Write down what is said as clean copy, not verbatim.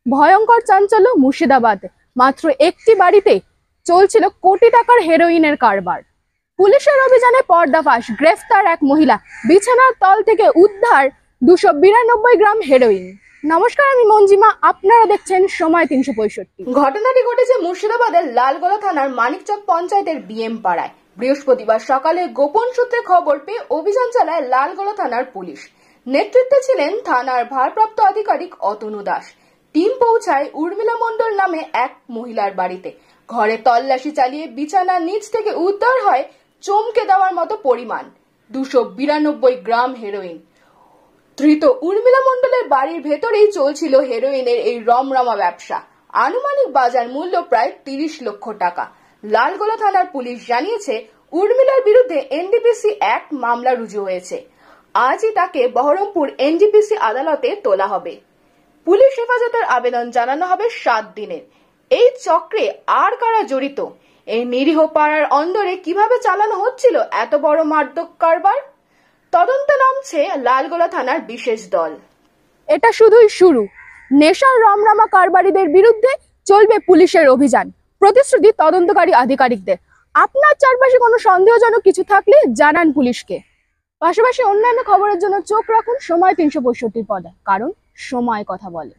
ভয়ঙ্কর চাঞ্চল্য মুর্শিদাবাদ। মাত্র একটি বাড়িতে চলছিল কোটি টাকার হেরোইনের কারবার। পুলিশের অভিযানে পর্দাফাঁস, গ্রেফতার এক মহিলা, বিছানার তল থেকে উদ্ধার 292 গ্রাম হেরোইন। নমস্কার, আমি মঞ্জিমা, আপনারা দেখছেন সময় 365। ঘটনাটি ঘটেছে মুর্শিদাবাদের লালগোলা থানার মানিকচক পঞ্চায়েতের বিএম পাড়ায়। বৃহস্পতিবার সকালে গোপন সূত্রে খবর পেয়ে অভিযান চালায় লালগোলা থানার পুলিশ। নেতৃত্বে ছিলেন থানার ভারপ্রাপ্ত আধিকারিক অতনু দাস। টিম পৌঁছায় উর্মিলা মণ্ডল নামে এক মহিলার বাড়িতে। ঘরে তল্লাশি চালিয়ে বিছানার নিচ থেকে উদ্ধার হয় চমকে দেওয়ার মতো পরিমাণ 292 গ্রাম হেরোইন। ধৃত উর্মিলা মণ্ডলের বাড়ির ভেতরেই চলছিল হেরোইনের এই রমরমা ব্যবসা। আনুমানিক বাজার মূল্য প্রায় 30 লক্ষ টাকা। লালগোলা থানার পুলিশ জানিয়েছে, উর্মিলার বিরুদ্ধে এনডিপিসি অ্যাক্ট মামলা রুজু হয়েছে। আজই তাকে বহরমপুর এনডিপিসি আদালতে তোলা হবে। পুলিশ হেফাজতের আবেদন জানানো হবে 7 দিনের। এই চক্রে আর কারা জড়িত? এই নিরীহ পাড়ার অন্দরে কিভাবে চালানো হচ্ছিল এত বড় মাদক কারবার? তদন্তে নামছে লালগোলা থানার বিশেষ দল। এটা শুধুই শুরু। নেশার রমরমা কারবারিদের বিরুদ্ধে চলবে পুলিশের অভিযান, প্রতিশ্রুতি তদন্তকারী আধিকারিকদের। আপনার চারপাশে কোনো সন্দেহজনক কিছু থাকলে জানান পুলিশকে। পাশাপাশি অন্যান্য খবরের জন্য চোখ রাখুন সময় 365 পর্দায়, কারণ সময় কথা বলে।